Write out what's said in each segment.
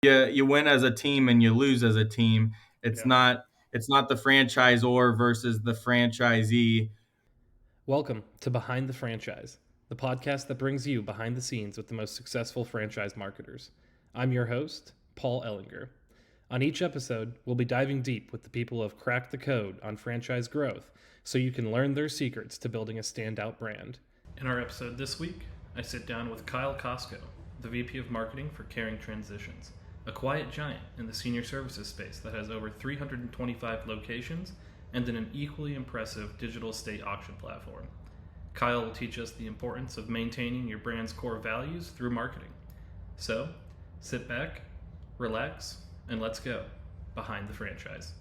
you win as a team and you lose as a team. It's Yeah. not it's not the franchisor versus the franchisee. Welcome to Behind the Franchise, the podcast that brings you behind the scenes with the most successful franchise marketers. I'm your host, Paul Ellinger. On each episode, we'll be diving deep with the people who have cracked the code on franchise growth so you can learn their secrets to building a standout brand. In our episode this week, I sit down with Kyle Kosco, the VP of Marketing for Caring Transitions, a quiet giant in the senior services space that has over 325 locations and an equally impressive digital estate auction platform. Kyle will teach us the importance of maintaining your brand's core values through marketing. So, sit back, relax, and let's go behind the franchise.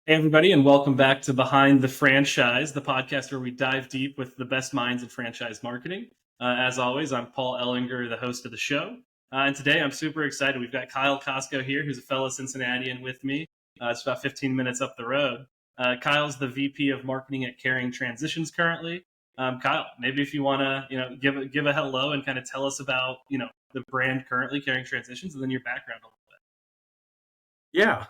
Hey, everybody, and welcome back to Behind the Franchise, the podcast where we dive deep with the best minds in franchise marketing. As always, I'm Paul Ellinger, the host of the show. And today I'm super excited. We've got Kyle Kosco here, who's a fellow Cincinnatian with me. It's about 15 minutes up the road. Kyle's the VP of Marketing at Caring Transitions currently. Kyle, maybe if you want to, give a hello and kind of tell us about, the brand currently, Caring Transitions, and then your background a little bit. Yeah.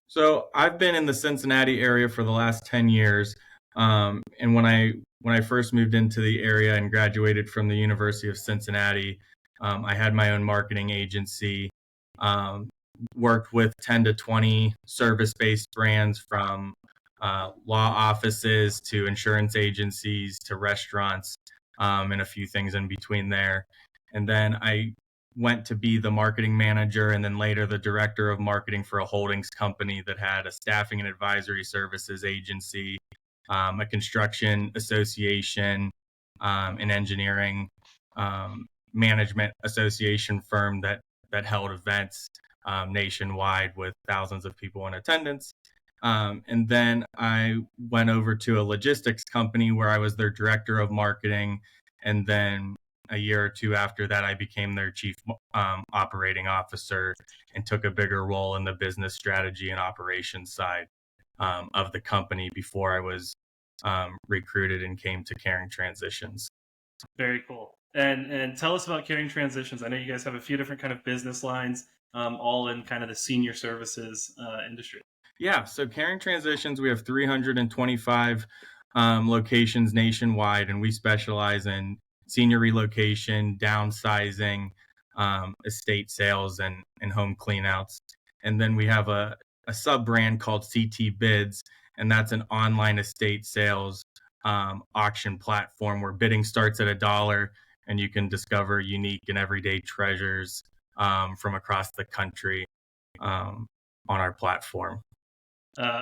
So I've been in the Cincinnati area for the last 10 years. And when I first moved into the area and graduated from the University of Cincinnati, I had my own marketing agency, worked with 10 to 20 service-based brands from law offices to insurance agencies to restaurants, and a few things in between there. And then I went to be the marketing manager and then later the director of marketing for a holdings company that had a staffing and advisory services agency, a construction association, an engineering management association firm that held events nationwide with thousands of people in attendance. And then I went over to a logistics company where I was their director of marketing. And then a year or two after that, I became their chief operating officer and took a bigger role in the business strategy and operations side of the company before I was recruited and came to Caring Transitions. Very cool. And tell us about Caring Transitions. I know you guys have a few different kind of business lines, all in kind of the senior services industry. Yeah, so Caring Transitions, we have 325 locations nationwide, and we specialize in senior relocation, downsizing, estate sales, and home cleanouts. And then we have a sub-brand called CT Bids, and that's an online estate sales auction platform where bidding starts at $1 and you can discover unique and everyday treasures from across the country on our platform.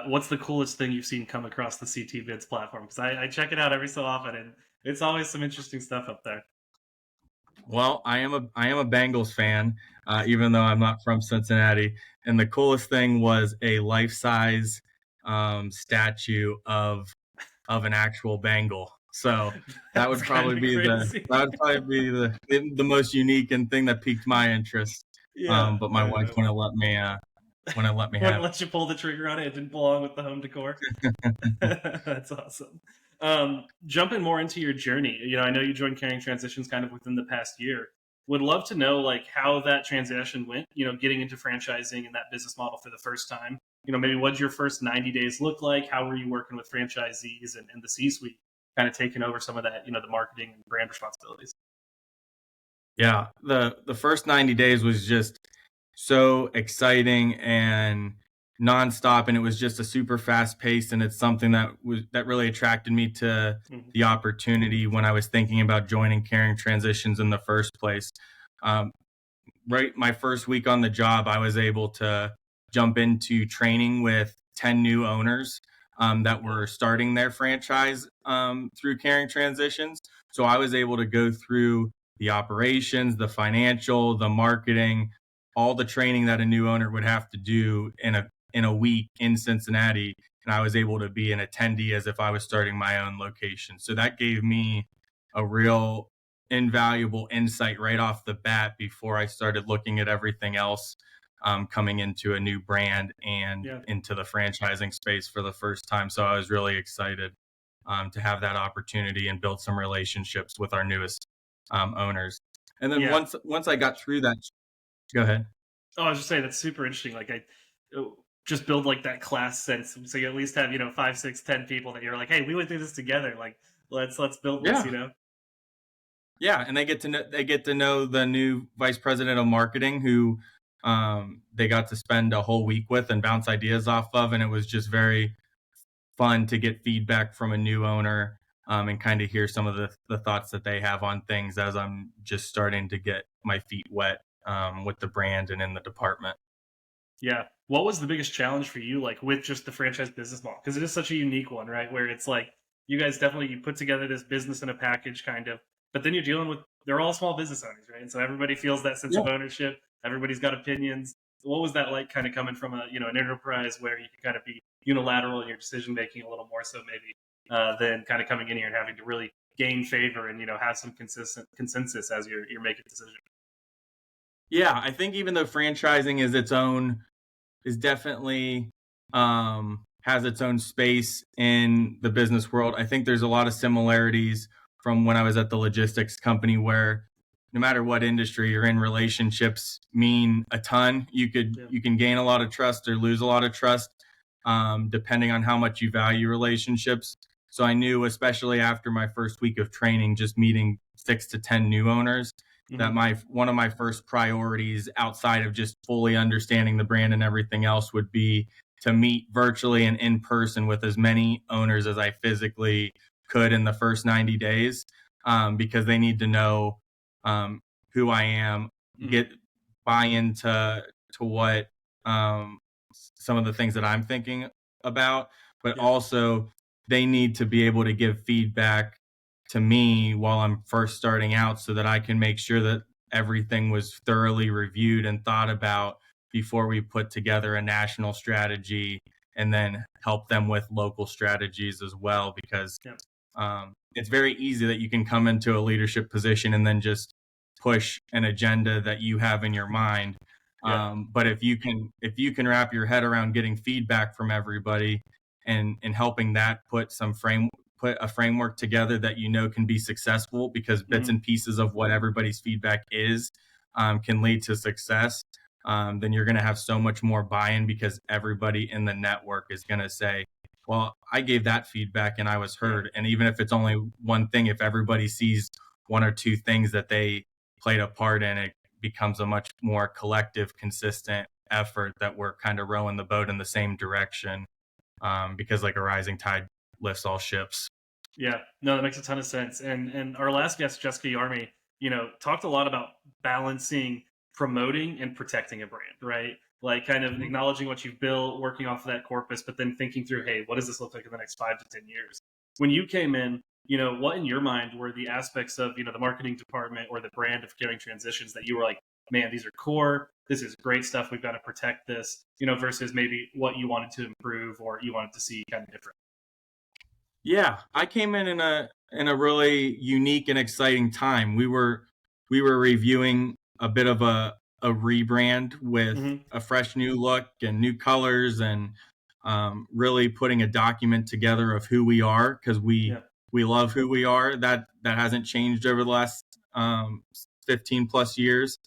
What's the coolest thing you've seen come across the CT Bids platform? Because I check it out every so often, and it's always some interesting stuff up there. Well, I am a Bengals fan, even though I'm not from Cincinnati. And the coolest thing was a life-size statue of an actual Bengal. So that would probably be the most unique and thing that piqued my interest. Yeah, But my wife wouldn't let me have wouldn't it. let you pull the trigger on it. It didn't belong with the home decor. That's awesome. Jumping more into your journey, I know you joined Caring Transitions kind of within the past year. Would love to know like how that transition went, getting into franchising and that business model for the first time. Maybe what did your first 90 days look like? How were you working with franchisees and the C-suite kind of taking over some of that, the marketing and brand responsibilities? Yeah, the first 90 days was just so exciting and nonstop, and it was just a super fast pace, and it's something that really attracted me to the opportunity when I was thinking about joining Caring Transitions in the first place. Right, my first week on the job, I was able to jump into training with 10 new owners that were starting their franchise through Caring Transitions. So I was able to go through the operations, the financial, the marketing, all the training that a new owner would have to do in a week in Cincinnati. And I was able to be an attendee as if I was starting my own location. So that gave me a real invaluable insight right off the bat before I started looking at everything else, coming into a new brand and into the franchising space for the first time. So I was really excited to have that opportunity and build some relationships with our newest owners. And then once I got through that, go ahead. Oh, I was just saying that's super interesting. Just build like that class sense, so you at least have 5, 6, 10 people that you're like, hey, we went through this together. Like let's build this. Yeah. Yeah, and they get to know the new vice president of marketing who they got to spend a whole week with and bounce ideas off of, and it was just very fun to get feedback from a new owner and kind of hear some of the thoughts that they have on things as I'm just starting to get my feet wet with the brand and in the department. Yeah. What was the biggest challenge for you, like with just the franchise business model? Because it is such a unique one, right? Where it's like you guys definitely you put together this business in a package, kind of, but then you're dealing with they're all small business owners, right? And so everybody feels that sense Yeah. of ownership. Everybody's got opinions. So what was that like, kind of coming from a an enterprise where you can kind of be unilateral in your decision making a little more so maybe than kind of coming in here and having to really gain favor and have some consistent consensus as you're making decisions. Yeah, I think even though franchising is definitely has its own space in the business world. I think there's a lot of similarities from when I was at the logistics company where no matter what industry you're in, relationships mean a ton. Yeah. You can gain a lot of trust or lose a lot of trust depending on how much you value relationships. So I knew, especially after my first week of training, just meeting 6 to 10 new owners, that Hmm. my one of my first priorities outside of just fully understanding the brand and everything else would be to meet virtually and in person with as many owners as I physically could in the first 90 days because they need to know um, who I am, Hmm. get buy into to what some of the things that I'm thinking about, but Yeah. also they need to be able to give feedback to me while I'm first starting out so that I can make sure that everything was thoroughly reviewed and thought about before we put together a national strategy and then help them with local strategies as well because Yeah. it's very easy that you can come into a leadership position and then just push an agenda that you have in your mind. Yeah. But if you can wrap your head around getting feedback from everybody and helping that put a framework together that you know can be successful because bits Hmm. and pieces of what everybody's feedback is can lead to success. Then you're going to have so much more buy-in because everybody in the network is going to say, well, I gave that feedback and I was Yeah. heard. And even if it's only one thing, if everybody sees one or two things that they played a part in, it becomes a much more collective, consistent effort that we're kind of rowing the boat in the same direction because like a rising tide lifts all ships. Yeah, no, that makes a ton of sense. And our last guest, Jessica Yarmy, talked a lot about balancing promoting and protecting a brand, right? Like kind of Mhm. acknowledging what you've built, working off of that corpus, but then thinking through, hey, what does this look like in the next 5 to 10 years? When you came in, what in your mind were the aspects of, the marketing department or the brand of Caring Transitions that you were like, man, these are core. This is great stuff. We've got to protect this, versus maybe what you wanted to improve or you wanted to see kind of different. Yeah, I came in a really unique and exciting time. We were reviewing a bit of a rebrand with Hmm. a fresh new look and new colors and really putting a document together of who we are because Yeah. we love who we are. That hasn't changed over the last 15 plus years.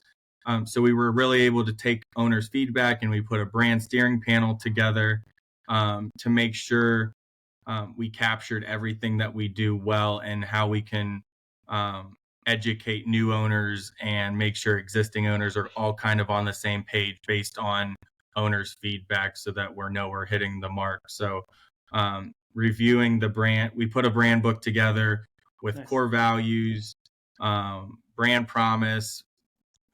So we were really able to take owners' feedback and we put a brand steering panel together to make sure we captured everything that we do well and how we can educate new owners and make sure existing owners are all kind of on the same page based on owners' feedback so that we're hitting the mark. So reviewing the brand, we put a brand book together with Nice. core values, brand promise,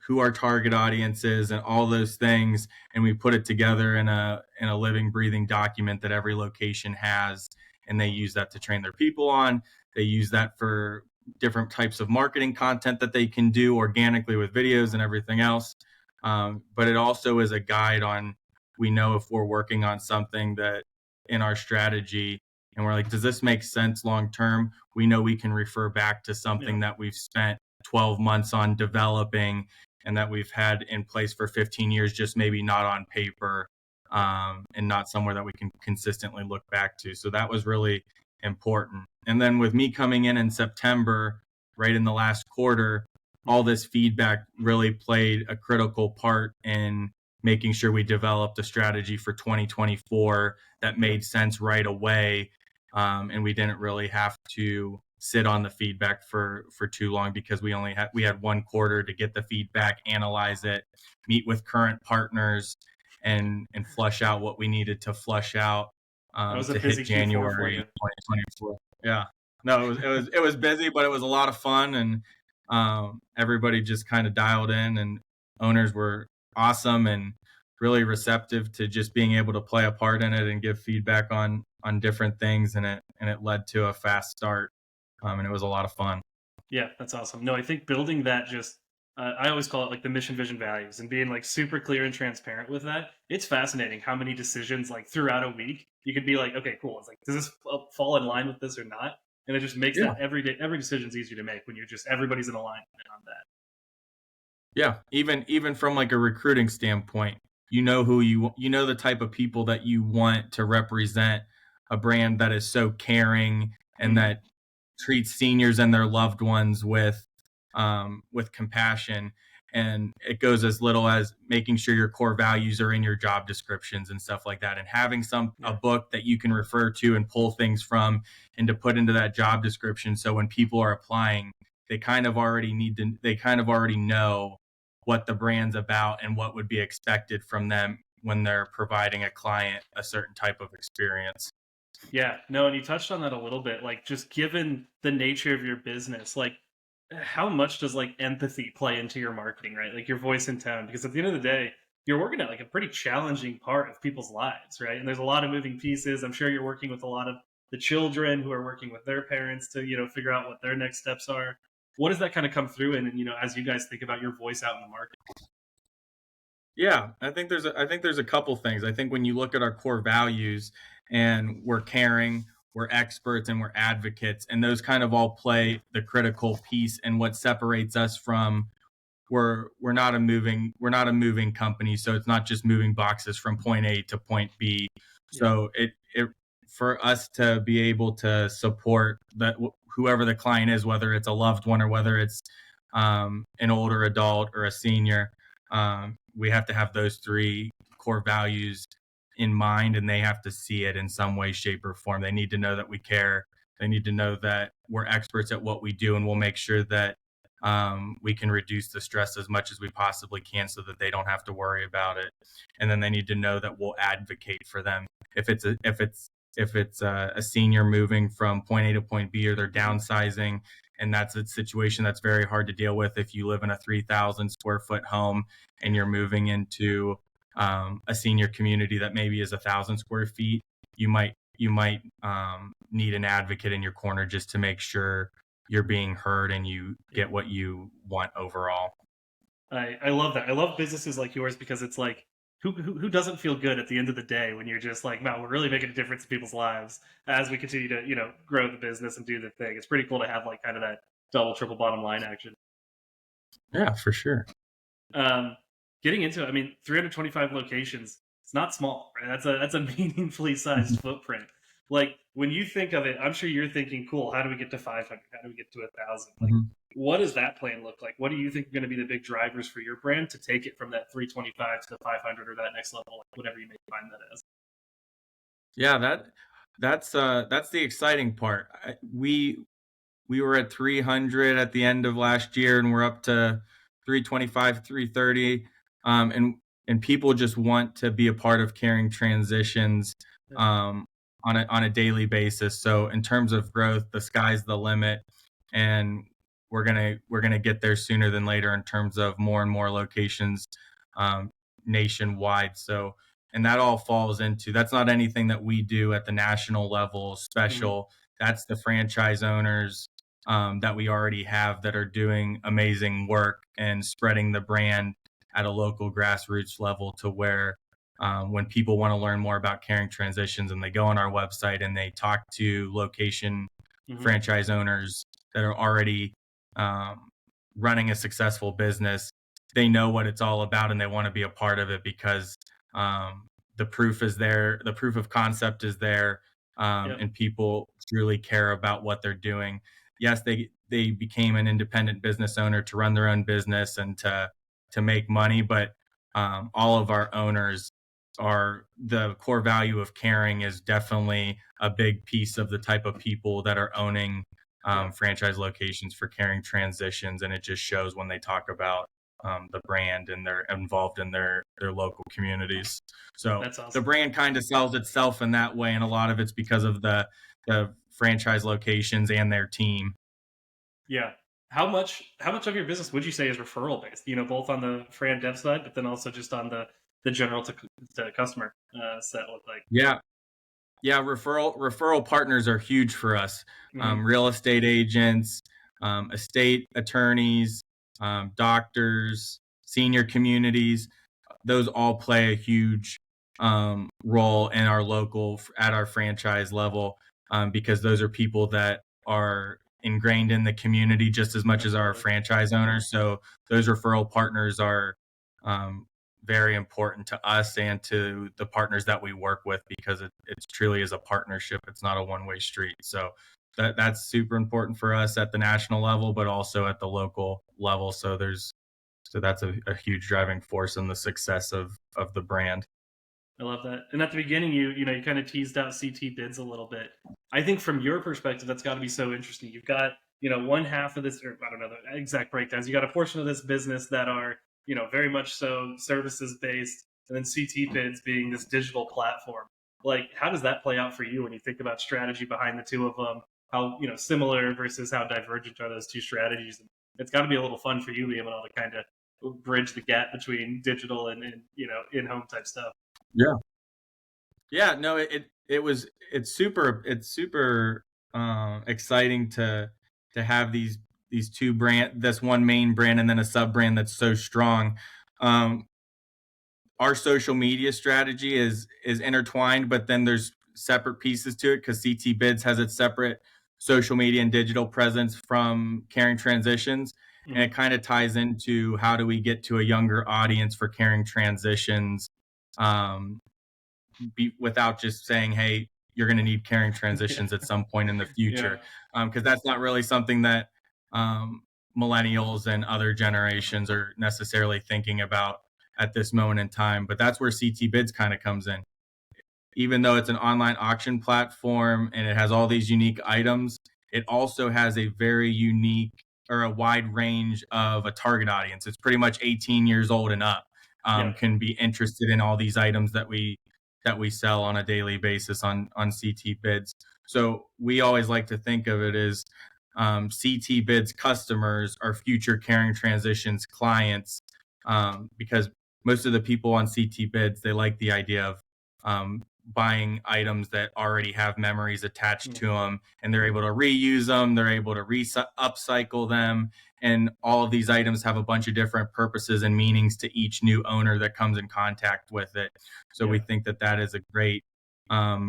who our target audience is and all those things, and we put it together in a living breathing document that every location has, and they use that to train their people on. They use that for different types of marketing content that they can do organically with videos and everything else. But it also is a guide on, we know if we're working on something that in our strategy and we're like, does this make sense long term? We know we can refer back to Yeah. something that we've spent 12 months on developing and that we've had in place for 15 years, just maybe not on paper Yeah. and not somewhere that we can consistently look back to. So that was really important. And then with me coming in September, right in the last quarter, all Hmm. this feedback really played a critical part in making sure we developed a strategy for 2024 that made sense right away. And we didn't really have to sit on the feedback for too long, because we had 1 quarter to get the feedback, analyze it, meet with current partners, and flush out what we needed to flush out That was a to hit busy Q4 for January you. 2024. Yeah, no, it was busy, but it was a lot of fun, and everybody just kind of dialed in, and owners were awesome and really receptive to just being able to play a part in it and give feedback on different things, and it led to a fast start, and it was a lot of fun. Yeah, that's awesome. No, I think building that just I always call it like the mission, vision, values, and being like super clear and transparent with that. It's fascinating how many decisions like throughout a week you could be like, okay, cool. It's like, does this fall in line with this or not? And it just makes Yeah. that every decision's easier to make when you're just everybody's in alignment on that. Yeah, even from like a recruiting standpoint, you know the type of people that you want to represent a brand that is so caring and Mm-hmm. that treats seniors and their loved ones with compassion. And it goes as little as making sure your core values are in your job descriptions and stuff like that, and having a Yeah. book that you can refer to and pull things from and to put into that job description, so when people are applying, they kind of already know what the brand's about and what would be expected from them when they're providing a client a certain type of experience. Yeah, no, and you touched on that a little bit. Like, just given the nature of your business, like, how much does like empathy play into your marketing, right? Like your voice and tone, because at the end of the day, you're working at like a pretty challenging part of people's lives, right? And there's a lot of moving pieces. I'm sure you're working with a lot of the children who are working with their parents to, figure out what their next steps are. What does that kind of come through in, and as you guys think about your voice out in the market? Yeah, I think there's a couple things. I think when you look at our core values, and we're caring, we're experts, and we're advocates, and those kind of all play the critical piece. And what separates us from we're not a moving company, so it's not just moving boxes from point A to point B. Yeah. So it for us to be able to support that, whoever the client is, whether it's a loved one or whether it's an older adult or a senior, we have to have those three core values in mind, and they have to see it in some way, shape, or form. They need to know that we care. They need to know that we're experts at what we do, and we'll make sure that we can reduce the stress as much as we possibly can, so that they don't have to worry about it. And then they need to know that we'll advocate for them. If it's a senior moving from point A to point B, or they're Mm-hmm. downsizing, and that's a situation that's very hard to deal with. If you live in a 3,000 square foot home and you're moving into a senior community that maybe is 1,000 square feet, you might need an advocate in your corner, just to make sure you're being heard and you Yeah. get what you want overall. I love that. I love businesses like yours because it's like who doesn't feel good at the end of the day when you're just like, wow, we're really making a difference in people's lives as we continue to grow the business and do the thing. It's pretty cool to have like kind of that double triple bottom line action. Yeah, for sure. Um, Getting into it, I mean, 325 locations. It's not small, right? That's a meaningfully sized footprint. Like when you think of it, I'm sure you're thinking, cool. How do we get to 500? How do we get to 1,000? Like, Mhm. what does that plan look like? What do you think are going to be the big drivers for your brand to take it from that 325 to the 500 or that next level, like whatever you may find that as? Yeah, that's the exciting part. We were at 300 at the end of last year, and we're up to 325, 330. And people just want to be a part of Caring Transitions Yeah. um, on a daily basis. So in terms of growth, the sky's the limit, and we're gonna get there sooner than later in terms of more and more locations um, nationwide. So, and that all falls into, that's not anything that we do at the national level Mm-hmm. special. That's the franchise owners that we already have that are doing amazing work and spreading the brand at a local grassroots level, to where when people want to learn more about Caring Transitions, and they go on our website and they talk to location Mm-hmm. franchise owners that are already um, running a successful business, they know what it's all about, and they want to be a part of it, because the proof is there, the proof of concept is there, Yep. and people truly care about what they're doing. Yes, they became an independent business owner to run their own business and to make money, but all of our owners are the core value of caring is definitely a big piece of the type of people that are owning Yeah. franchise locations for caring transitions, and it just shows when they talk about the brand and they're involved in their local communities. So That's the awesome. brand kind of sells itself in that way, and a lot of it's because of the franchise locations and their team. Yeah. How much of your business would you say is referral based? Both on the Fran Dev side, but then also just on the general to customer set look like. Yeah, yeah, referral partners are huge for us. Hmm. Real estate agents, estate attorneys, doctors, senior communities. Those all play a huge role in our local at our franchise level, because those are people that are ingrained in the community just as much as our Absolutely. franchise owners. So those referral partners are um, very important to us and to the partners that we work with, because it truly is a partnership. It's not a one-way street. So that's super important for us at the national level, but also at the local level. So that's a huge driving force in the success of the brand. I love that. And at the beginning, you kind of teased out CT bids a little bit. I think from your perspective, that's got to be so interesting. You've got one half of this, or I don't know the exact breakdowns. You got a portion of this business that are very much so services based, and then CT bids being this digital platform. Like, how does that play out for you when you think about strategy behind the two of them? How similar versus how divergent are those two strategies? And it's got to be a little fun for you being able to kind of bridge the gap between digital and in home type stuff. Yeah. Yeah, no, it's super exciting to have these two this one main brand and then a sub brand that's so strong. Um, our social media strategy is intertwined, but then there's separate pieces to it because CT Bids has its separate social media and digital presence from Caring Transitions, and Hmm. it kind of ties into how do we get to a younger audience for Caring Transitions, um, without just saying, hey, you're going to need caring Yeah. transitions at some point in the Yeah. future. Because that's not really something that um, millennials and other generations are necessarily thinking about at this moment in time. But that's where CT Bids kind of comes in. Even though it's an online auction platform and it has all these unique items, it also has a very unique or a wide range of a target audience. It's pretty much 18 years old and up, Yeah. can be interested in all these items that we sell on a daily basis on CT Bids. So we always like to think of it as CT Bids customers are future Caring Transitions clients, because most of the people on CT Bids, they like the idea of buying items that already have memories attached Mm. to them, and they're able to reuse them, they're able to upcycle them, and all of these items have a bunch of different purposes and meanings to each new owner that comes in contact with it. So we Yeah. think that that is a great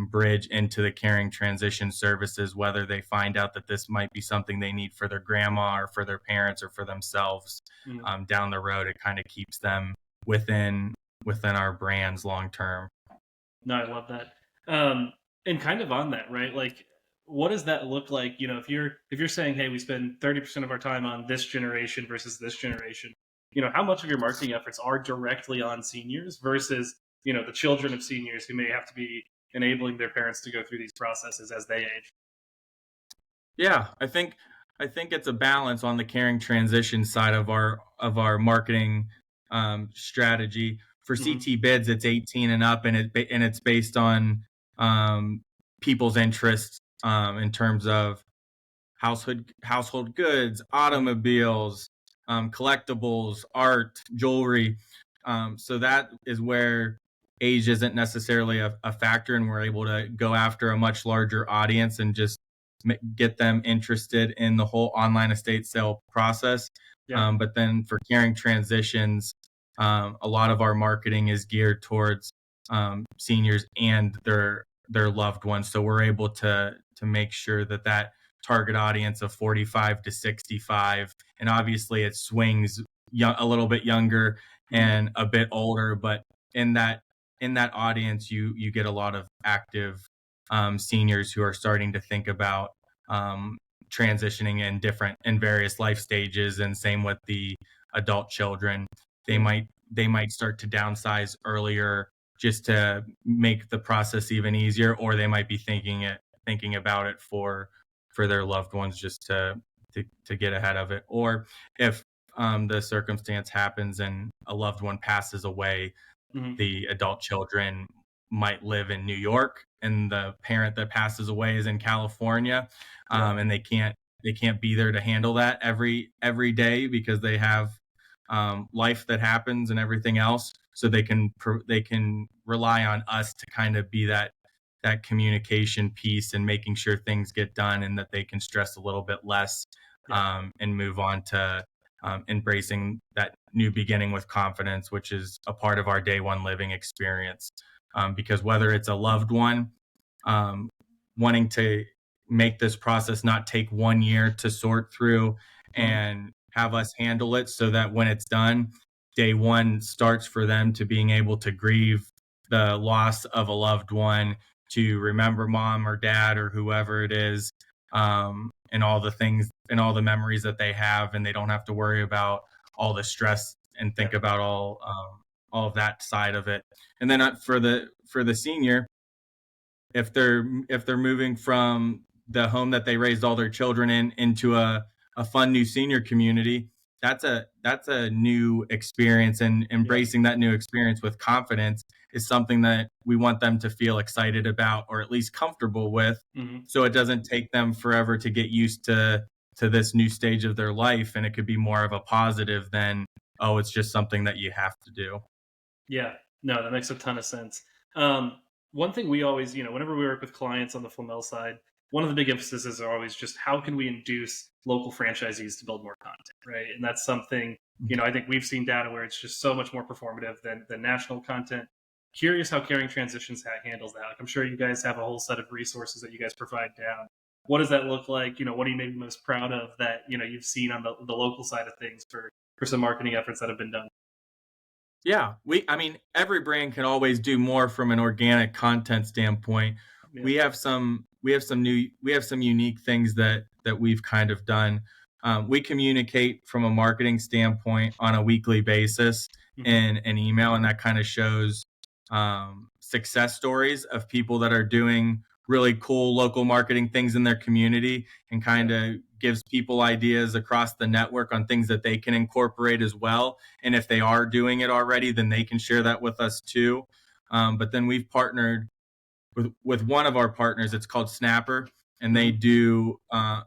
bridge into the caring transition services, whether they find out that this might be something they need for their grandma or for their parents or for themselves Mm. down the road. It kind of keeps them within our brands long term. No, I love that. And kind of on that, right? Like, what does that look like? If you're saying, hey, we spend 30% of our time on this generation versus this generation, how much of your marketing efforts are directly on seniors versus the children of seniors who may have to be enabling their parents to go through these processes as they age? Yeah, I think it's a balance on the caring transition side of our marketing strategy. For Hmm. CT Bids, it's 18 and up, and it's based on people's interests, in terms of household goods, Hmm. automobiles, collectibles, art, jewelry. So that is where age isn't necessarily a factor, and we're able to go after a much larger audience and just get them interested in the whole online estate sale process. Yeah. But then for caring transitions, a lot of our marketing is geared towards seniors and their loved ones. So we're able to make sure that that target audience of 45 to 65, and obviously it swings a little bit younger Hmm. and a bit older, but in that in that audience you get a lot of active seniors who are starting to think about um, transitioning in various life stages, and same with the adult children. They Yeah. might they might start to downsize earlier just to make the process even easier, or they might be thinking about it for their loved ones just to get ahead of it. Or if the circumstance happens and a loved one passes away, Hmm. the adult children might live in New York and the parent that passes away is in California, Yeah. and they can't be there to handle that every day because they have life that happens and everything else. So they can rely on us to kind of be that communication piece and making sure things get done and that they can stress a little bit less, Yeah. and move on to embracing that new beginning with confidence, which is a part of our day one living experience. Because whether it's a loved one um, wanting to make this process not take 1 year to sort through Hmm. and have us handle it so that when it's done, day one starts for them to being able to grieve the loss of a loved one, to remember mom or dad or whoever it is, and all the things and all the memories that they have, and they don't have to worry about all the stress and Yeah. think about all of that side of it. And then for the senior, if they're moving from the home that they raised all their children in into a fun new senior community, that's a new experience, and Yeah. embracing that new experience with confidence is something that we want them to feel excited about, or at least comfortable with, Hmm. so it doesn't take them forever to get used to this new stage of their life, and it could be more of a positive than, oh, it's just something that you have to do. Yeah, no, that makes a ton of sense. One thing we always, whenever we work with clients on the Flamel side, one of the big emphases are always just how can we induce local franchisees to build more content, right? And that's something, I think we've seen data where it's just so much more performative than national content. Curious how Caring Transitions handles that. Like, I'm sure you guys have a whole set of resources that you guys provide down. What does that look like? What are you maybe most proud of that you've seen on the local side of things for some marketing efforts that have been done? Yeah, I mean, every brand can always do more from an organic content standpoint. Yeah. We have some unique things that we've kind of done. We communicate from a marketing standpoint on a weekly basis Hmm. in an email, and that kind of shows success stories of people that are doing really cool local marketing things in their community, and Yeah. kind of gives people ideas across the network on things that they can incorporate as well. And if they are doing it already, then they can share that with us too. But then we've partnered with one of our partners. It's called Snapper, and Hmm.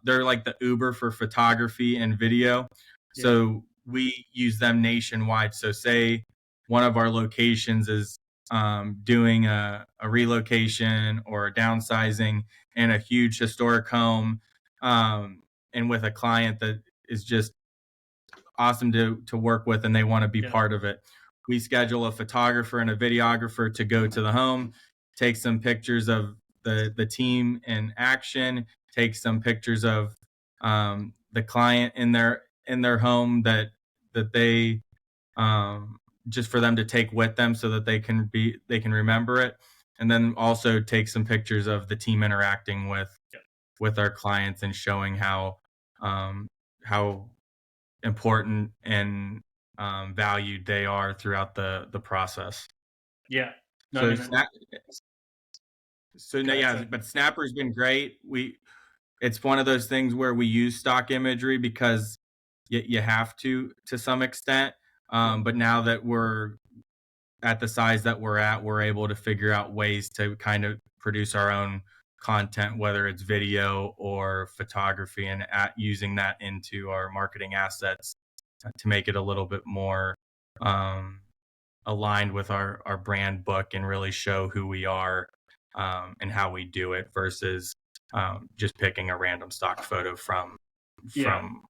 they're like the Uber for photography and video. Yeah. So we use them nationwide. So say one of our locations is doing a relocation or a downsizing in a huge historic home, um, and with a client that is just awesome to work with, and they want to be Yeah. part of it. We schedule a photographer and a videographer to go to the home, take some pictures of the team in action, take some pictures of the client in their home that they just for them to take with them so that they can remember it, and then also take some pictures of the team interacting Yeah. with our clients and showing um, how important and valued they are throughout the process. Yeah. No, I So mean, Snap, so no, go ahead. yeah, Sorry. but Snapper's been great. It's one of those things where we use stock imagery because you have to some extent. Yeah. But now that we're at the size that we're at, we're able to figure out ways to kind of produce our own content, whether it's video or photography, and using that into our marketing assets to make it a little bit more um, aligned with our brand book and really show who we are, and how we do it versus just picking a random stock photo from Yeah. from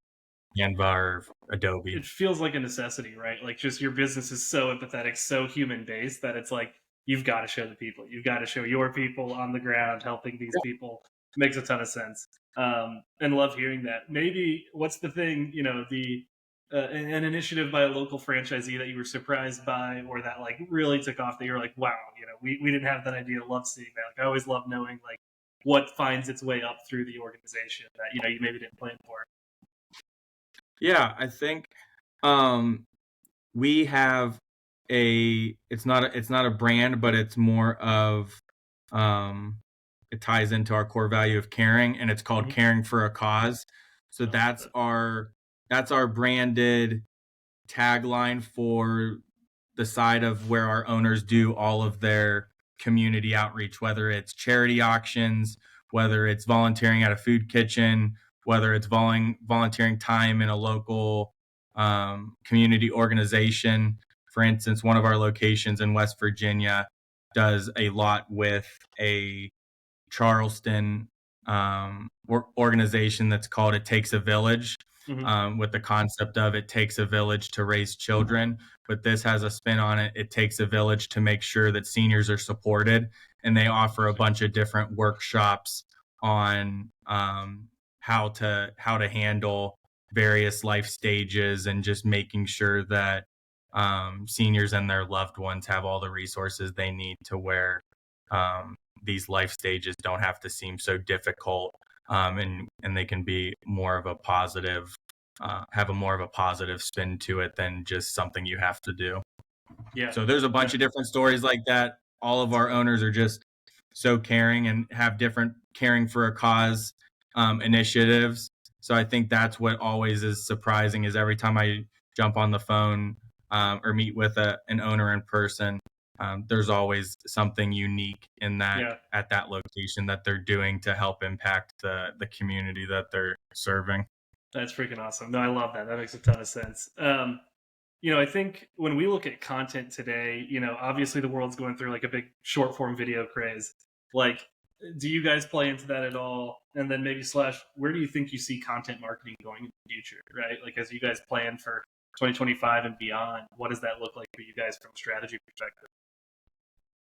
Canva or Adobe. It feels like a necessity, right? Like, just your business is so empathetic, so human based that it's like you've got to show the people. You've got to show your people on the ground helping these people. Makes a ton of sense. And love hearing that. Maybe what's the thing, the an initiative by a local franchisee that you were surprised by, or that like really took off, that you're like, wow, we didn't have that idea. Love seeing that. Like, I always love knowing like what finds its way up through the organization that you maybe didn't plan for. Yeah, I think um, we have. it's not a brand, but it's more of um, it ties into our core value of caring, and it's called Hmm. Caring for a Cause. So I love that. that's our branded tagline for the side of where our owners do all of their community outreach, whether it's charity auctions, whether it's volunteering at a food kitchen, whether it's volunteering time in a local community organization. For instance, one of our locations in West Virginia does a lot with a Charleston organization that's called It Takes a Village, Hmm. with the concept of it takes a village to raise children. But this has a spin on it. It takes a village to make sure that seniors are supported. And they offer a bunch of different workshops on how to handle various life stages and just making sure that seniors and their loved ones have all the resources they need to where these life stages don't have to seem so difficult, and they can be more of a positive have a more of a positive spin to it than just something you have to do. Yeah. So there's a No. bunch of different stories like that. All of our owners are just so caring and have different caring for a cause initiatives. So I think that's what always is surprising is every time I jump on the phone or meet with an owner in person, there's always something unique in that Yeah. at that location that they're doing to help impact the community that they're serving. That's freaking awesome. No, I love that. That makes a ton of sense. I think when we look at content today, obviously the world's going through like a big short form video craze. Like, do you guys play into that at all? And then maybe slash, where do you think you see content marketing going in the future, right? Like, as you guys plan for 2025 and beyond, what does that look like for you guys from a strategy perspective?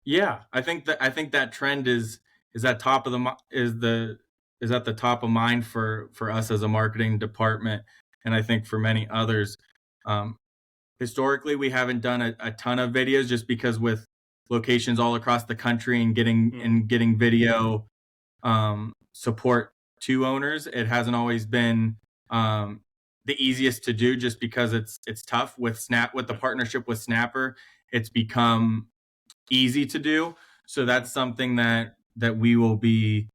Yeah, I think that trend is at top of the is at the top of mind for us as a marketing department, and I think for many others. Um, Historically, we haven't done a ton of videos just because with locations all across the country and Hmm. getting video support to owners, it hasn't always been um, the easiest to do just because it's tough with Snap with the Yeah. partnership with Snapper. It's become easy to do. So Hmm. that's something that we will be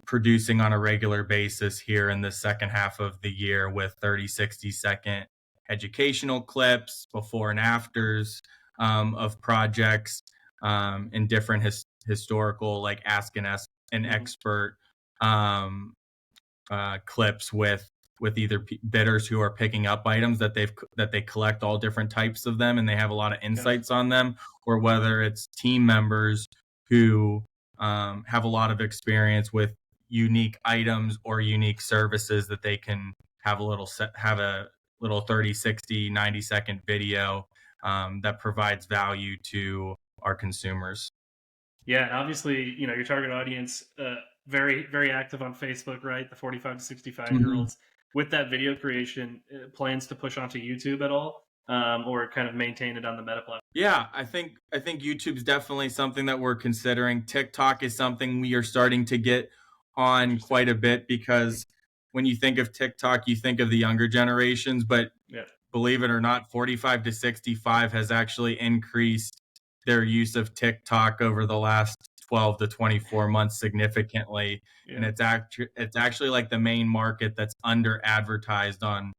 producing on a regular basis here in the second half of the year with 30, 60-second educational clips, before and afters of projects, and different historical, like ask an Hmm. expert um, clips with either bidders who are picking up items that they collect all different types of them and they have a lot of Okay. insights on them, or whether it's team members who have a lot of experience with unique items or unique services that they can have a little 30, 60, 90-second video that provides value to our consumers. Yeah, and obviously, your target audience, very, very active on Facebook, right? The 45 to 65 year Mhm. olds. With that video creation, plans to push onto YouTube at all, or kind of maintain it on the Meta platform? Yeah, I think YouTube's definitely something that we're considering. TikTok is something we are starting to get on Interesting. quite a bit because when you think of TikTok, you think of the younger generations, but Yeah, believe it or not, 45 to 65 has actually increased their use of TikTok over the last 12 to 24 months significantly. And yeah. it's actually like the main market that's under advertised on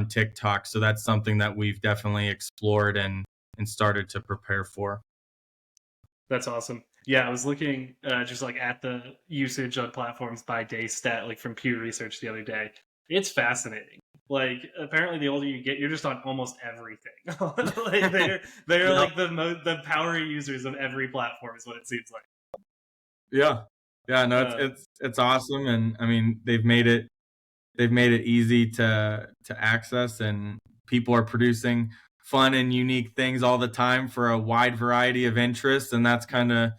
TikTok. So that's something that we've definitely explored and started to prepare for. That's awesome. Yeah, I was looking just like at the usage on platforms by day stat, like from Pew Research the other day. It's fascinating. Like apparently, the older you get, you're just on almost everything. Like they're Yep. like the power users of every platform is what it seems like. Yeah. Yeah, no, Uh, it's awesome, and I mean, they've made it easy to access, and people are producing fun and unique things all the time for a wide variety of interests, and that's yeah, kind of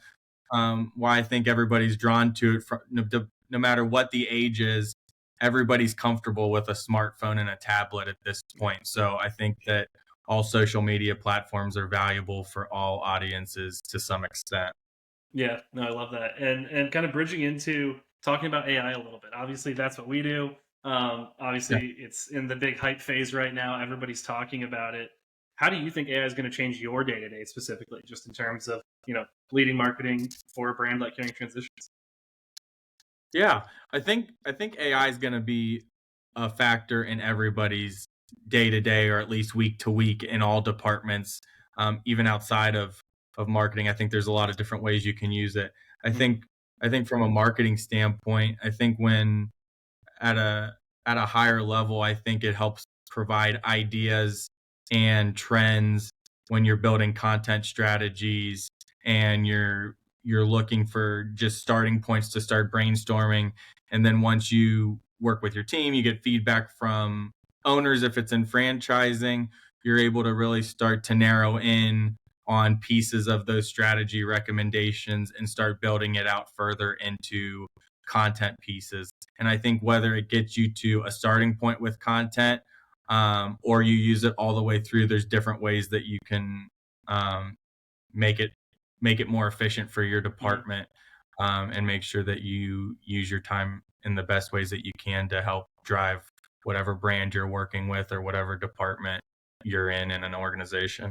why I think everybody's drawn to it. No matter what the age is, everybody's comfortable with a smartphone and a tablet at this yeah. point. So I think that all social media platforms are valuable for all audiences to some extent. Yeah, no, I love that. And kind of bridging into talking about AI a little bit. Obviously, that's what we do. Yeah. Obviously, it's in the big hype phase right now. Everybody's talking about it. How do you think AI is going to change your day to day specifically, just in terms of leading marketing for a brand like Carrying Transitions? Yeah, I think AI is going to be a factor in everybody's day to day, or at least week to week, in all departments, even outside of marketing. I think there's a lot of different ways you can use it. I Mm-hmm. think I think from a marketing standpoint, I think when at a higher level, I think it helps provide ideas and trends when you're building content strategies, and you're looking for just starting points to start brainstorming. And then once you work with your team, you get feedback from owners. If it's in franchising, you're able to really start to narrow in on pieces of those strategy recommendations and start building it out further into content pieces. And I think whether it gets you to a starting point with content, or you use it all the way through, there's different ways that you can um, make it more efficient for your Mm-hmm. department, and make sure that you use your time in the best ways that you can to help drive whatever brand you're working with or whatever department you're in an organization.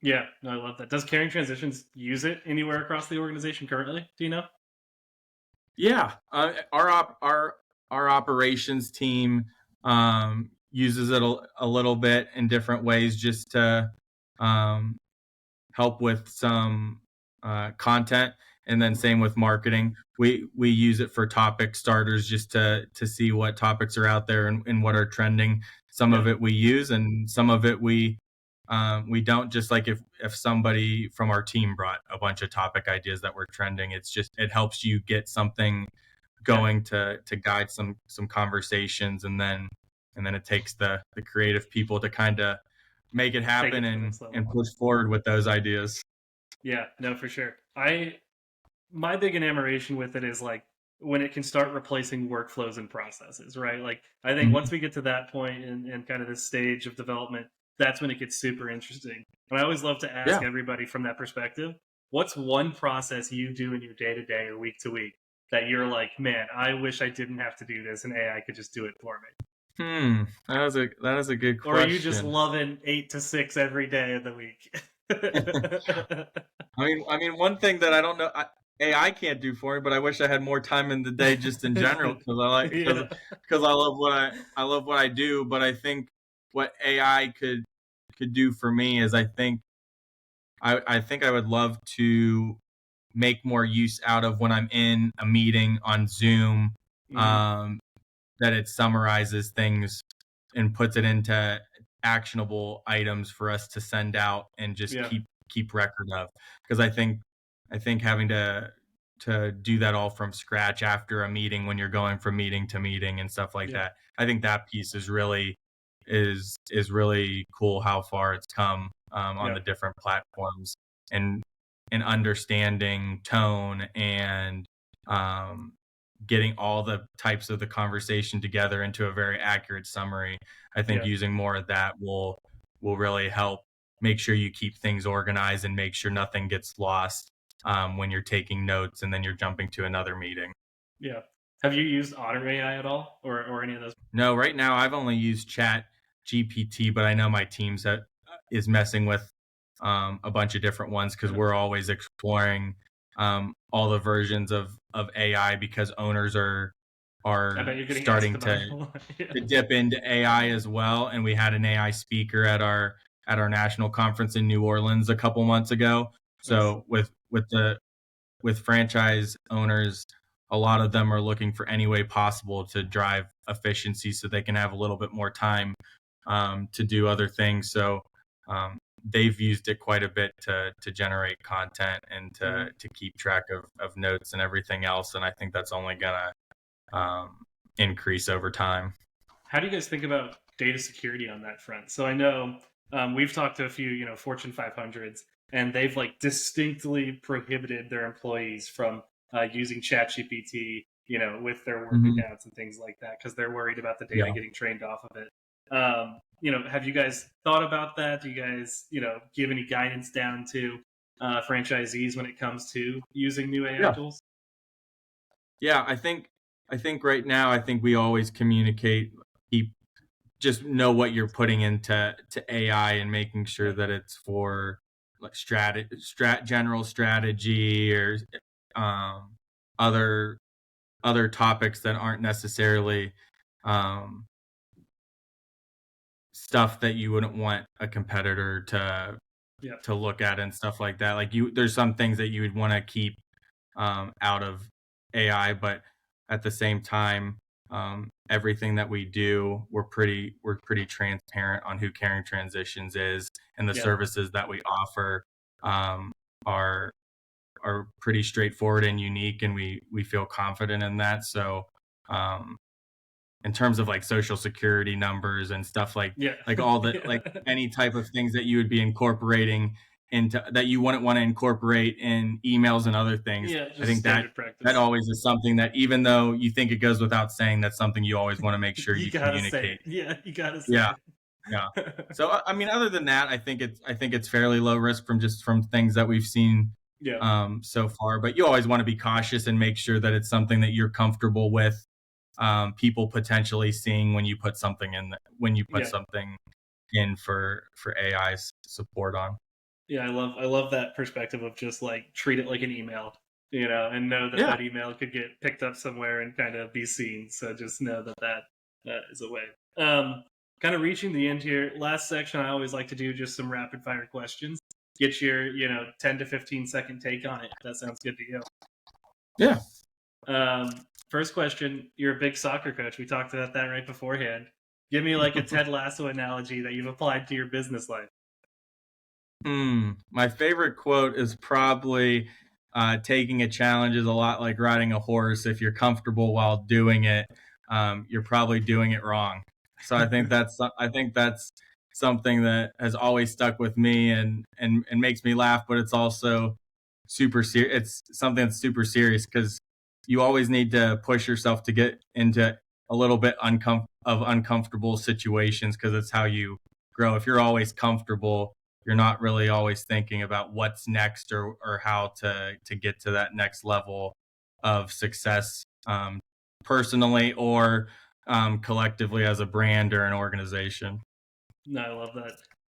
Yeah, no, I love that. Does Carrying Transitions use it anywhere across the organization currently? Do you know? Yeah, our operations team uses it a little bit in different ways, just to um, help with some content, and then same with marketing. We use it for topic starters, just to see what topics are out there, and what are trending. Some Yeah, of it we use, and some of it we don't. Just like if somebody from our team brought a bunch of topic ideas that were trending, it helps you get something yeah. going to guide some conversations, and then it takes the creative people to kind of make it Take happen it to the and next level. and push forward with those ideas. Yeah, no, for sure. My big enamoration with it is like when it can start replacing workflows and processes, right? Like I think once Mhm. we get to that point in kind of this stage of development, that's when it gets super interesting. And I always love to ask Yeah. everybody from that perspective, what's one process you do in your day to day or week to week that you're like, man, I wish I didn't have to do this and AI could just do it for me? That is a good Or are you just question. loving 8 to 6 every day of the week? I mean, one thing that I don't know, AI can't do for me, but I wish I had more time in the day, just in general, because I like Yeah. because I love what I do. But I think what AI could do for me is, I think I would love to make more use out of when I'm in a meeting on Zoom, Hmm. um, that it summarizes things and puts it into actionable items for us to send out and just Yeah. keep record of. Because I think having to do that all from scratch after a meeting, when you're going from meeting to meeting and stuff like Yeah. that, I think that piece is really cool, how far it's come, on Yeah. the different platforms, and understanding tone, and um, getting all the types of the conversation together into a very accurate summary. I think Yeah. using more of that will really help make sure you keep things organized, and make sure nothing gets lost, when you're taking notes and then you're jumping to another meeting. Yeah. Have you used Otter AI at all, or any of those? No, right now I've only used Chat GPT, but I know my teams that is messing with a bunch of different ones, because Nice. we're always exploring all the versions of AI, because owners I bet are you're getting asked starting about it a lot. Yeah. to dip into AI as well. And we had an AI speaker at our national conference in New Orleans a couple months ago. Nice. So with franchise owners, a lot of them are looking for any way possible to drive efficiency, so they can have a little bit more time to do other things. So they've used it quite a bit to generate content, and to Hmm. to keep track of notes and everything else. And I think that's only gonna increase over time. How do you guys think about data security on that front? So I know we've talked to a few, Fortune 500s, and they've like distinctly prohibited their employees from using ChatGPT, with their work Hmm. accounts and things like that because they're worried about the data Yeah. getting trained off of it. Have you guys thought about that? Do you guys, give any guidance down to franchisees when it comes to using new AI Yeah. tools? Yeah. I think right now, I think we always communicate, keep just know what you're putting into AI and making sure that it's for like general strategy or um, other topics that aren't necessarily um, stuff that you wouldn't want a competitor Yeah. to look at and stuff like that. Like there's some things that you would want to keep out of AI, but at the same time, everything that we do, we're pretty transparent on who Caring Transitions is, and the Yeah. services that we offer um, are pretty straightforward and unique, and we feel confident in that. So, um, in terms of like social security numbers and stuff Yeah. like all the Yeah. like any type of things that you would be incorporating into that you wouldn't want to incorporate in emails and other things. Yeah, I just think standard that practice. always is something that, even though you think it goes without saying, that's something you always want to make sure You you gotta say communicate. it. Yeah, you gotta say Yeah, yeah. it. So I mean, other than that, I think it's fairly low risk from things that we've seen Yeah. so far. But you always want to be cautious and make sure that it's something that you're comfortable with. People potentially seeing when you put something Yeah. in for AI's support on. Yeah, I love that perspective of just like treat it like an email, and know that Yeah. that email could get picked up somewhere and kind of be seen. So just know that is a way. Um, Kind of reaching the end here. Last section, I always like to do just some rapid fire questions. Get your 10 to 15 second take on it. If that sounds good to you. Yeah. First question: You're a big soccer coach. We talked about that right beforehand. Give me like a Ted Lasso analogy that you've applied to your business life. My favorite quote is probably taking a challenge is a lot like riding a horse. If you're comfortable while doing it, you're probably doing it wrong. So I think that's something that has always stuck with me and makes me laugh, but it's also super serious. It's something that's super serious because you always need to push yourself to get into a little bit of uncomfortable situations, because it's how you grow. If you're always comfortable, you're not really always thinking about what's next, or how to get to that next level of success, personally or collectively as a brand or an organization. No, I love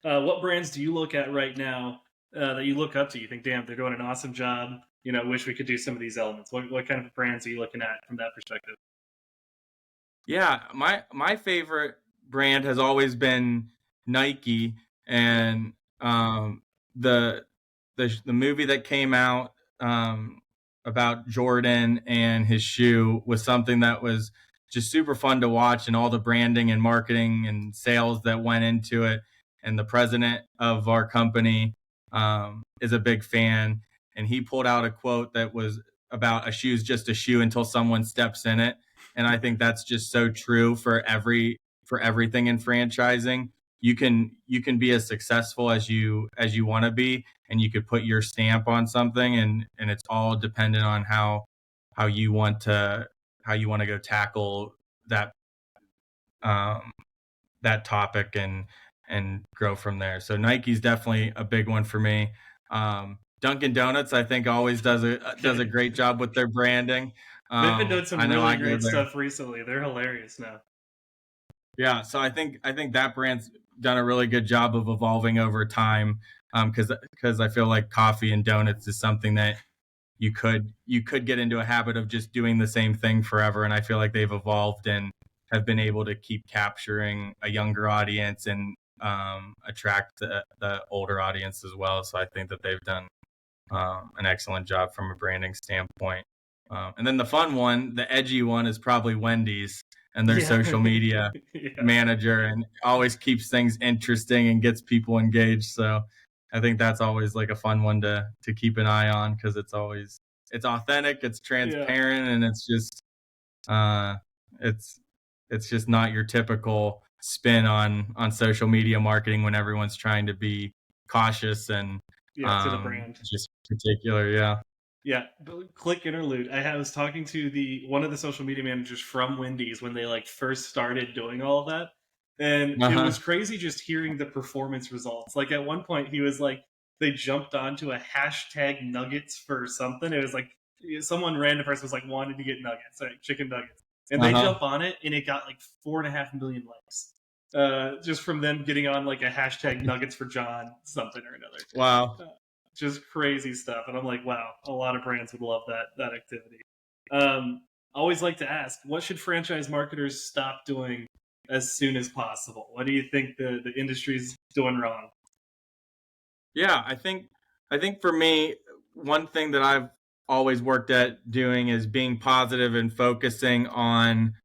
that. What brands do you look at right now that you look up to? You think, damn, they're doing an awesome job. Wish we could do some of these elements. What kind of brands are you looking at from that perspective? Yeah, my favorite brand has always been Nike, Yeah. and the the movie that came out about Jordan and his shoe was something that was just super fun to watch, and all the branding and marketing and sales that went into it. And the president of our company is a big fan, and he pulled out a quote that was about a shoe's just a shoe until someone steps in it. And I think that's just so true for everything in franchising. You can be as successful as you want to be, and you could put your stamp on something, and it's all dependent on how you want to go tackle that um, that topic, and grow from there. So Nike's definitely a big one for me. Dunkin' Donuts, I think, always does a Okay. great job with their branding. They've been doing some I know really I go great there. stuff recently. They're hilarious now. Yeah, so I think that brand's done a really good job of evolving over time. Because I feel like coffee and donuts is something that you could get into a habit of just doing the same thing forever. And I feel like they've evolved and have been able to keep capturing a younger audience, and attract the older audience as well. So I think that they've done an excellent job from a branding standpoint. And then the fun one, the edgy one, is probably Wendy's and their Yeah. social media Yeah. manager, and always keeps things interesting and gets people engaged. So I think that's always like a fun one to keep an eye on, because it's authentic, it's Yeah. transparent, and it's just uh, it's just not your typical spin on social media marketing when everyone's trying to be cautious and Yeah. To the brand. just particular. Yeah. Yeah, but quick interlude. I was talking to the one of the social media managers from Wendy's when they like first started doing all of that, and Uh it was huh. crazy just hearing the performance results. Like at one point, he was like, they jumped onto a hashtag nuggets for something. It was like someone random person was like wanted to get nuggets, like chicken nuggets, and Uh they huh. jump on it, and it got like 4.5 million likes. just from them getting on like a hashtag Nuggets for John something or another. Wow. Just crazy stuff, and I'm like, wow, a lot of brands would love that activity. Always like to ask, what should franchise marketers stop doing as soon as possible? What do you think the industry's doing wrong? Yeah, I think for me, one thing that I've always worked at doing is being positive and focusing on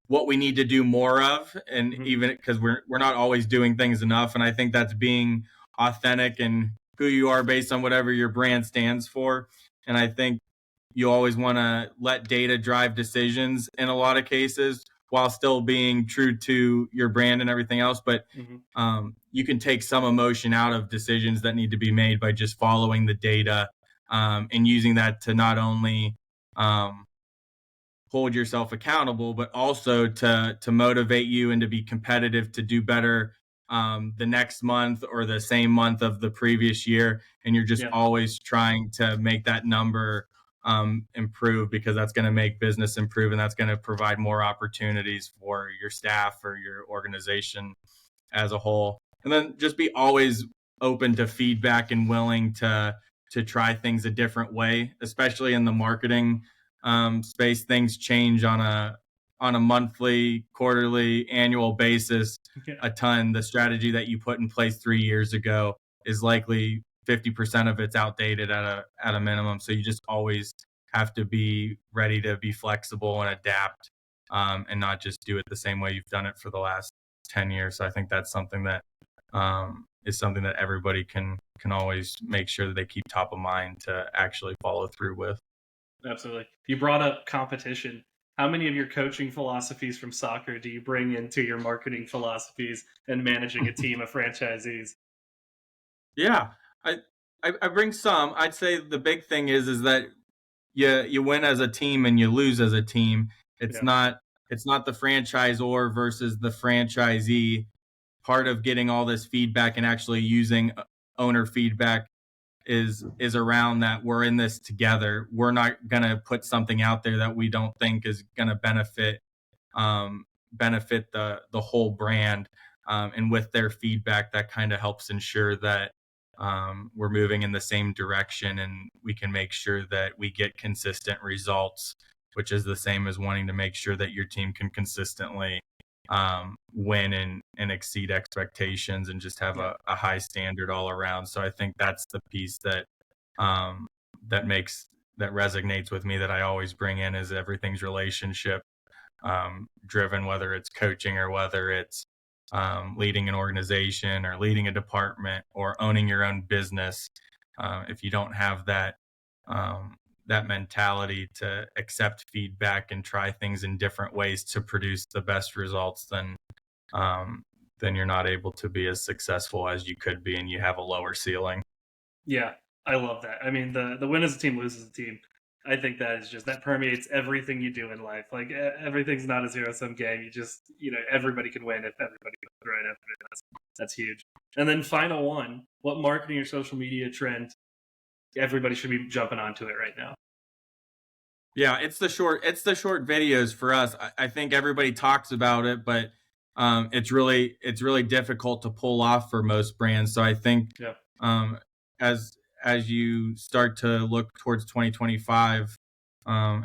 what we need to do more of, and Mm-hmm. even because we're not always doing things enough, and I think that's being authentic and who you are based on whatever your brand stands for. And I think you always want to let data drive decisions in a lot of cases while still being true to your brand and everything else. But Mm-hmm. you can take some emotion out of decisions that need to be made by just following the data, and using that to not only um, hold yourself accountable, but also to motivate you and to be competitive to do better the next month or the same month of the previous year. And you're just Yeah. always trying to make that number improve, because that's going to make business improve, and that's going to provide more opportunities for your staff or your organization as a whole. And then just be always open to feedback and willing to try things a different way, especially in the marketing space. Things change on a monthly, quarterly, annual basis Yeah. a ton. The strategy that you put in place 3 years ago is likely 50% of it's outdated at a minimum. So you just always have to be ready to be flexible and adapt, and not just do it the same way you've done it for the last 10 years. So I think that's something that is something that everybody can always make sure that they keep top of mind to actually follow through with. Absolutely. You brought up competition. How many of your coaching philosophies from soccer do you bring into your marketing philosophies and managing a team of franchisees? Yeah, I, I bring some. I'd say the big thing is that you win as a team and you lose as a team. It's Yeah. not it's not the franchisor versus the franchisee. Part of getting all this feedback and actually using owner feedback is around that we're in this together. We're not going to put something out there that we don't think is going to benefit the whole brand. And with their feedback, that kind of helps ensure that we're moving in the same direction, and we can make sure that we get consistent results, which is the same as wanting to make sure that your team can consistently win and exceed expectations and just have Yeah. a high standard all around. So I think that's the piece that um, that makes that resonates with me, that I always bring in, is everything's relationship driven, whether it's coaching or whether it's leading an organization or leading a department or owning your own business. If you don't have um, that mentality to accept feedback and try things in different ways to produce the best results, um, then you're not able to be as successful as you could be, and you have a lower ceiling. Yeah, I love that. I mean, the win as a team, lose as a team. I think that is just that permeates everything you do in life. Like everything's not a zero sum game. You just everybody can win if everybody goes right after it. That's huge. And then final one, what marketing or social media trend everybody should be jumping onto it right now? Yeah, it's the short videos for us. I think everybody talks about it, but it's really difficult to pull off for most brands. So I think Yeah. um, as as you start to look towards 2025,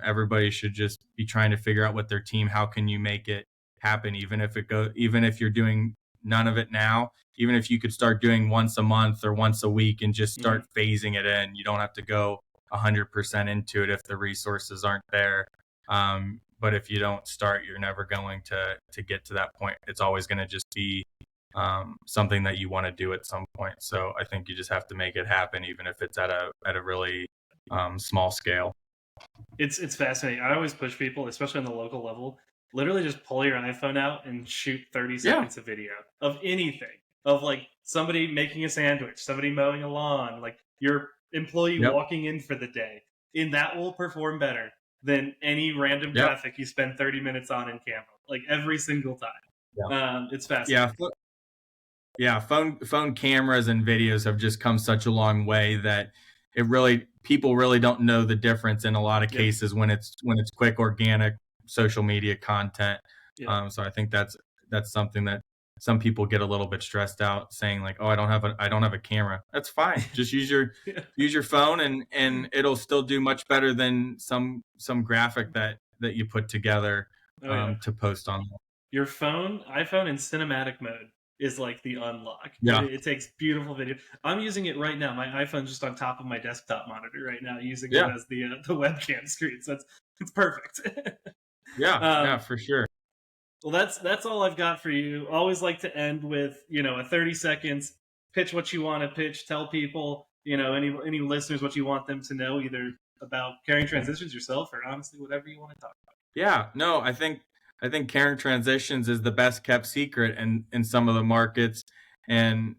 everybody should just be trying to figure out with their team, how can you make it happen, even if you're doing none of it now, even if you could start doing once a month or once a week and just Mm-hmm. start phasing it in. You don't have to go 100% into it if the resources aren't there. But if you don't start, you're never going to get to that point. It's always going to just be something that you want to do at some point. So I think you just have to make it happen, even if it's at a really small scale. It's fascinating. I always push people, especially on the local level, literally just pull your iPhone out and shoot 30 Yeah. seconds of video of anything. Of like somebody making a sandwich, somebody mowing a lawn, like your employee Yep. walking in for the day. And that will perform better than any random Yep. graphic you spend 30 minutes on in Canva. Like every single time. It's Yeah. fascinating. Yeah. Phone cameras and videos have just come such a long way that people really don't know the difference in a lot of Yep. cases when it's quick, organic social media content. Yep. So I think that's something that some people get a little bit stressed out saying like, oh, I don't have a camera. That's fine. Just Yeah. use your phone, and it'll still do much better than some graphic that you put together Oh yeah. to post on. Your iPhone in cinematic mode is like the unlock. Yeah. It takes beautiful video. I'm using it right now. My iPhone's just on top of my desktop monitor right now, using it Yeah. as the webcam screen. So it's perfect. Yeah. Yeah, um, for sure. well, that's all I've got for you. Always like to end with a 30 seconds. Pitch what you want to pitch. Tell people any listeners what you want them to know, either about carrying transitions yourself or honestly whatever you want to talk about. Yeah, no, I think carrying transitions is the best kept secret in some of the markets. And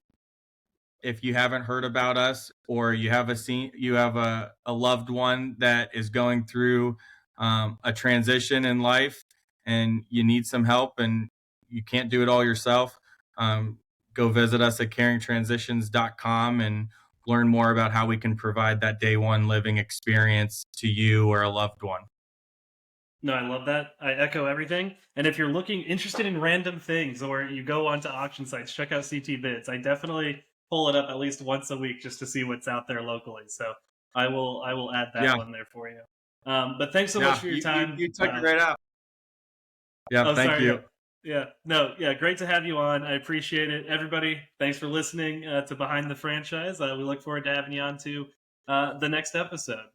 if you haven't heard about us, or you have a loved one that is going through a transition in life, and you need some help and you can't do it all yourself, um, go visit us at caringtransitions.com and learn more about how we can provide that day one living experience to you or a loved one. No, I love that. I echo everything. And if you're interested in random things, or you go onto auction sites, check out CT Bids. I definitely pull it up at least once a week just to see what's out there locally. So I will add that Yeah, one there for you. But thanks so much yeah, for your you time. you took it right out. Yeah, Oh, thank sorry. you. Yeah. Yeah. No, yeah. Great to have you on. I appreciate it. Everybody, thanks for listening to Behind the Franchise. We look forward to having you on to the next episode.